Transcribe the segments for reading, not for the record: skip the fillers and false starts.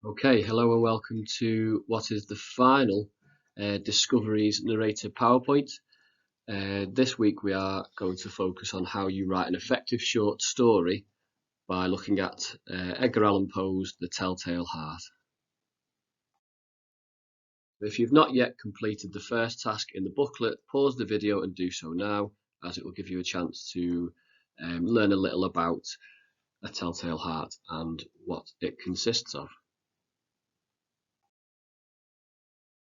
Okay, hello and welcome to what is the final Discoveries Narrator PowerPoint. This week we are going to focus on how you write an effective short story by looking at Edgar Allan Poe's The Telltale Heart. If you've not yet completed the first task in the booklet, pause the video and do so now, as it will give you a chance to learn a little about A Telltale Heart and what it consists of.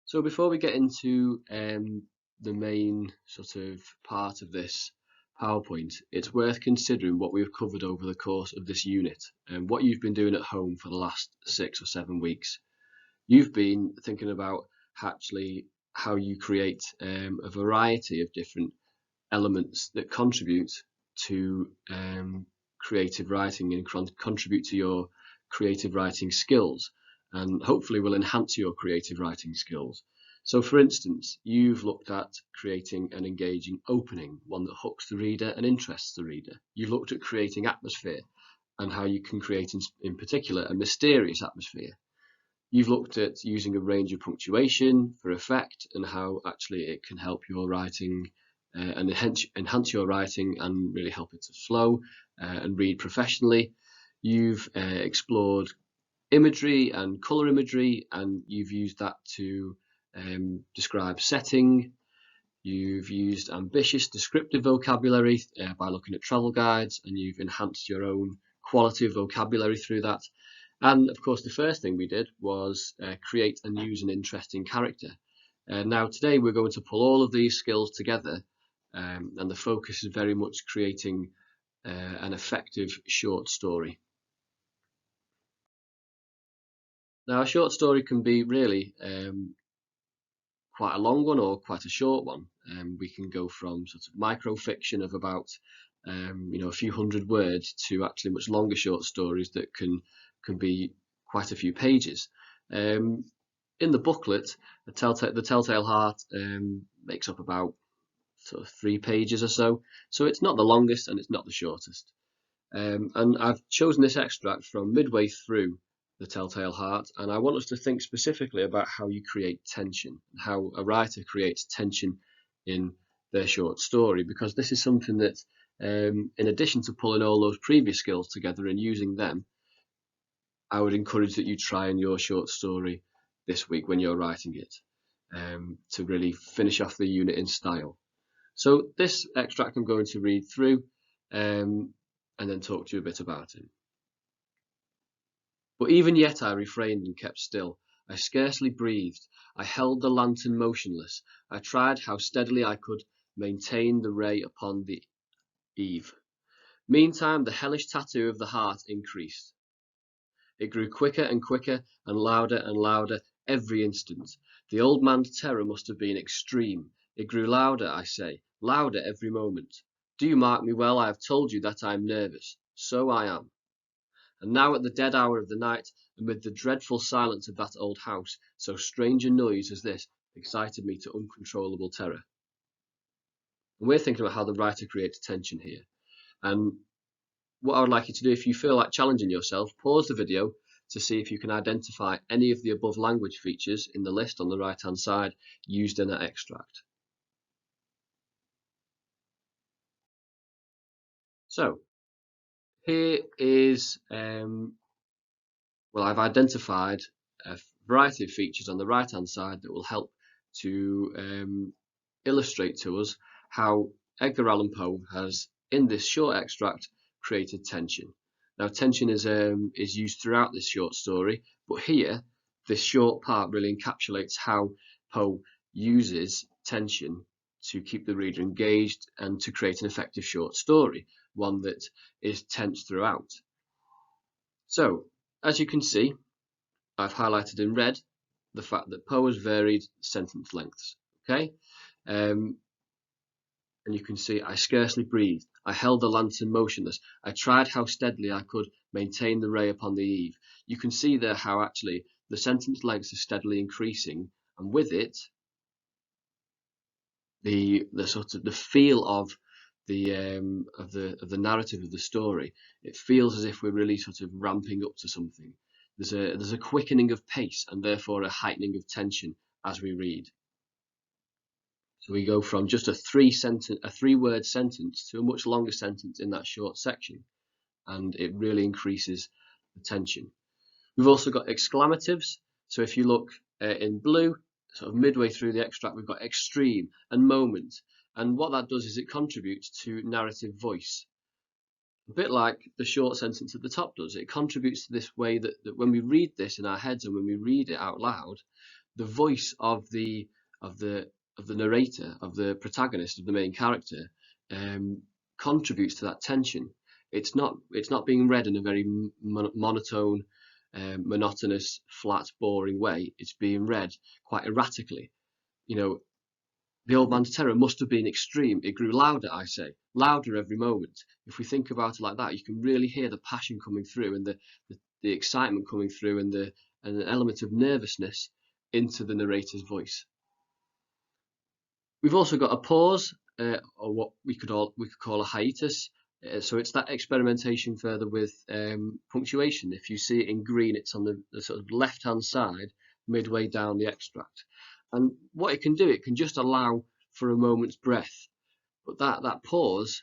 So before we get into the main sort of part of this PowerPoint, it's worth considering what we've covered over the course of this unit and what you've been doing at home for the last 6 or 7 weeks. You've been thinking about actually how you create a variety of different elements that contribute to creative writing and contribute to your creative writing skills, and hopefully will enhance your creative writing skills. So for instance, you've looked at creating an engaging opening, one that hooks the reader and interests the reader. You've looked at creating atmosphere and how you can create in particular a mysterious atmosphere. You've looked at using a range of punctuation for effect and how actually it can help your writing and enhance your writing and really help it to flow and read professionally. You've explored imagery and colour imagery, and you've used that to describe setting. You've used ambitious descriptive vocabulary by looking at travel guides, and you've enhanced your own quality of vocabulary through that. And of course, the first thing we did was create and use an interesting character. Now today we're going to pull all of these skills together, and the focus is very much creating an effective short story. Now a short story can be really quite a long one or quite a short one. We can go from sort of microfiction of about a few hundred words to actually much longer short stories that can be quite a few pages. In the booklet, the Telltale Heart makes up about sort of 3 pages or so. So it's not the longest and it's not the shortest. And I've chosen this extract from midway through The Telltale Heart, and I want us to think specifically about how you create tension, how a writer creates tension in their short story, because this is something that, in addition to pulling all those previous skills together and using them, I would encourage that you try in your short story this week when you're writing it, to really finish off the unit in style. So this extract I'm going to read through and then talk to you a bit about it. But even yet I refrained and kept still. I scarcely breathed. I held the lantern motionless. I tried how steadily I could maintain the ray upon the eve. Meantime the hellish tattoo of the heart increased. It grew quicker and quicker and louder every instant. The old man's terror must have been extreme. It grew louder, I say, louder every moment. Do you mark me well? I have told you that I am nervous. So I am. And now at the dead hour of the night, amid the dreadful silence of that old house, so strange a noise as this excited me to uncontrollable terror. And we're thinking about how the writer creates tension here. And what I would like you to do, if you feel like challenging yourself, pause the video to see if you can identify any of the above language features in the list on the right hand side used in that extract. So here is, I've identified a variety of features on the right hand side that will help to illustrate to us how Edgar Allan Poe has, in this short extract, created tension. Now tension is used throughout this short story, but here this short part really encapsulates how Poe uses tension to keep the reader engaged and to create an effective short story, one that is tense throughout. So as you can see, I've highlighted in red the fact that Poe has varied sentence lengths. Okay, and you can see I scarcely breathed. I held the lantern motionless. I tried how steadily I could maintain the ray upon the eve. You can see there how actually the sentence lengths are steadily increasing, and with it, the sort of the feel of the narrative of the story. It feels as if we're really sort of ramping up to something. there's a quickening of pace and therefore a heightening of tension as we read. So we go from just a three-word sentence to a much longer sentence in that short section, and it really increases the tension. We've also got exclamatives. So if you look in blue, sort of midway through the extract, we've got extreme and moment. And what that does is it contributes to narrative voice. A bit like the short sentence at the top does. It contributes to this way that when we read this in our heads and when we read it out loud, the voice of the narrator, of the protagonist, of the main character, contributes to that tension. It's not being read in a very monotone, monotonous, flat, boring way. It's being read quite erratically. You know, the old man's terror must have been extreme. It grew louder, I say, louder every moment. If we think about it like that, you can really hear the passion coming through and the excitement coming through and an element of nervousness into the narrator's voice. We've also got a pause, or what we could call a hiatus. So it's that experimentation further with punctuation. If you see it in green, it's on the sort of left-hand side, midway down the extract. And what it can do, it can just allow for a moment's breath. But that pause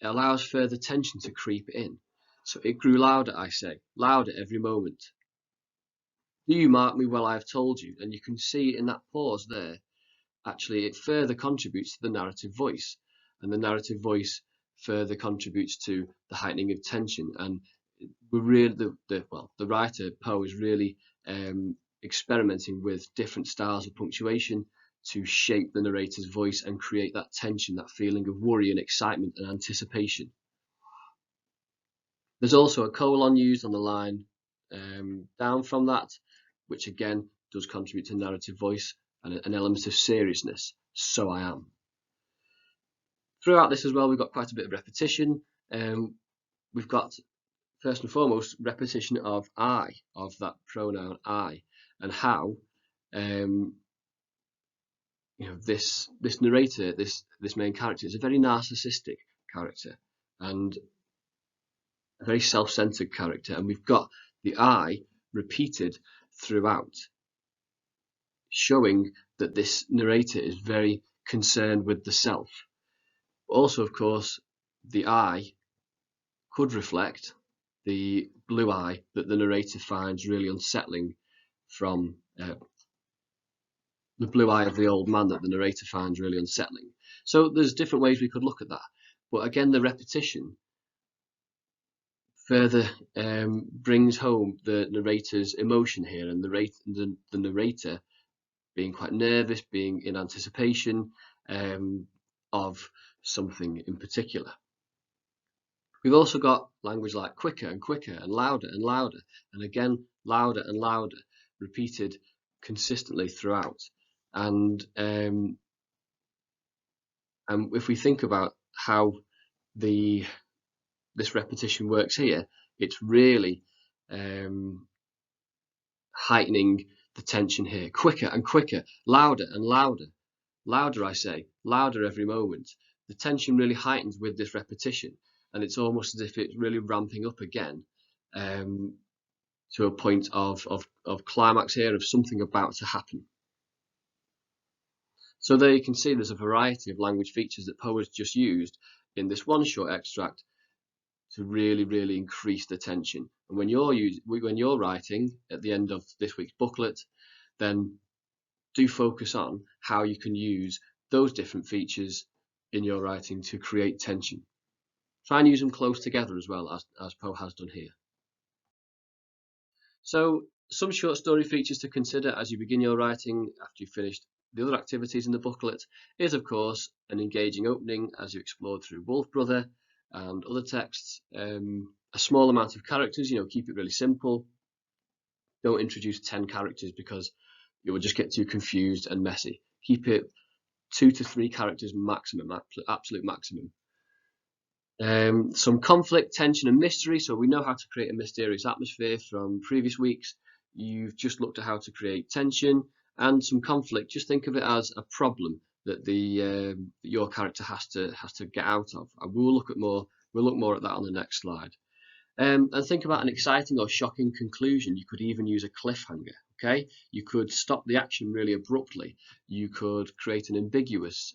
allows further tension to creep in. So it grew louder, I say, louder every moment. Do you mark me well I have told you? And you can see in that pause there, actually it further contributes to the narrative voice. And the narrative voice further contributes to the heightening of tension. And we're really, the writer, Poe, is really experimenting with different styles of punctuation to shape the narrator's voice and create that tension, that feeling of worry and excitement and anticipation. There's also a colon used on the line down from that, which again does contribute to narrative voice and an element of seriousness. So I am. Throughout this as well, we've got quite a bit of repetition. We've got, first and foremost, repetition of I, of that pronoun I, and how this narrator, this main character, is a very narcissistic character and a very self-centered character, and we've got the I repeated throughout, showing that this narrator is very concerned with the self. Also, of course, the I could reflect the blue eye that the narrator finds really unsettling from the blue eye of the old man that the narrator finds really unsettling. So there's different ways we could look at that. But again, the repetition further brings home the narrator's emotion here, and the narrator being quite nervous, being in anticipation of something in particular. We've also got language like quicker and quicker and louder, and again louder and louder, repeated consistently throughout. And if we think about how this repetition works here, it's really heightening the tension here. Quicker and quicker, louder and louder. Louder, I say, louder every moment. The tension really heightens with this repetition, and it's almost as if it's really ramping up again to a point of climax here, of something about to happen. So there you can see there's a variety of language features that Poe has just used in this one short extract to really increase the tension. And when you're writing at the end of this week's booklet, then do focus on how you can use those different features in your writing to create tension. Try and use them close together as well, as Poe has done here. So some short story features to consider as you begin your writing after you've finished the other activities in the booklet is, of course, an engaging opening as you explored through Wolf Brother and other texts. A small amount of characters, keep it really simple. Don't introduce 10 characters because you will just get too confused and messy. Keep it 2 to 3 characters maximum, absolute maximum. Some conflict, tension and mystery. So we know how to create a mysterious atmosphere from previous weeks. You've just looked at how to create tension and some conflict. Just think of it as a problem that your character has to get out of. And we'll look more at that on the next slide. And think about an exciting or shocking conclusion. You could even use a cliffhanger. Okay, you could stop the action really abruptly. You could create an ambiguous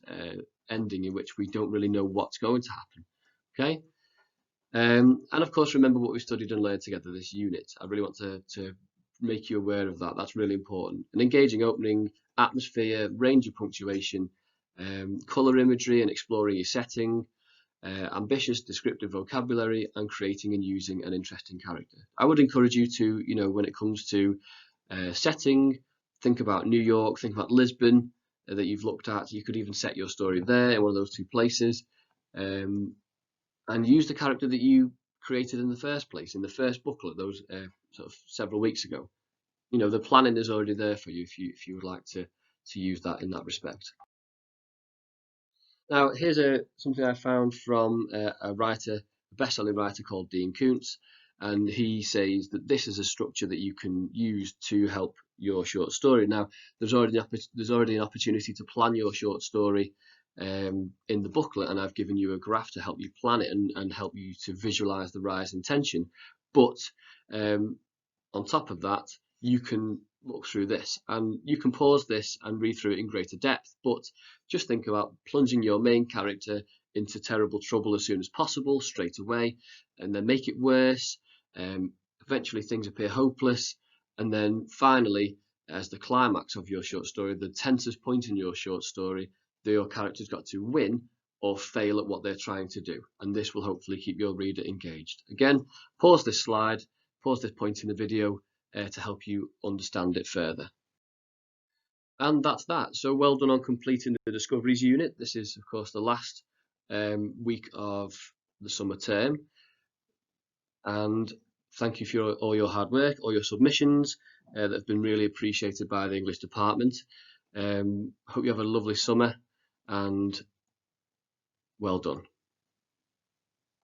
ending in which we don't really know what's going to happen. Okay, and of course, remember what we studied and learned together this unit. I really want to make you aware of that. That's really important. An engaging opening, atmosphere, range of punctuation, colour imagery and exploring your setting, ambitious descriptive vocabulary, and creating and using an interesting character. I would encourage you to, when it comes to setting, think about New York, think about Lisbon that you've looked at. You could even set your story there in one of those two places, and use the character that you created in the first place, in the first booklet, those sort of several weeks ago. The planning is already there for you if you would like to use that in that respect. Now, here's something I found from a best-selling writer called Dean Koontz, and he says that this is a structure that you can use to help your short story. Now, there's already an opportunity to plan your short story in the booklet, and I've given you a graph to help you plan it and help you to visualize the rise in tension. But on top of that, you can look through this and you can pause this and read through it in greater depth, but just think about plunging your main character into terrible trouble as soon as possible, straight away, and then make it worse. Eventually things appear hopeless, and then finally, as the climax of your short story, the tensest point in your short story, your character's got to win or fail at what they're trying to do, and this will hopefully keep your reader engaged. Again, pause this slide, pause this point in the video to help you understand it further. And that's that. So well done on completing the Discoveries unit. This is, of course, the last week of the summer term. And thank you for all your hard work, all your submissions that have been really appreciated by the English department. Hope you have a lovely summer, and well done.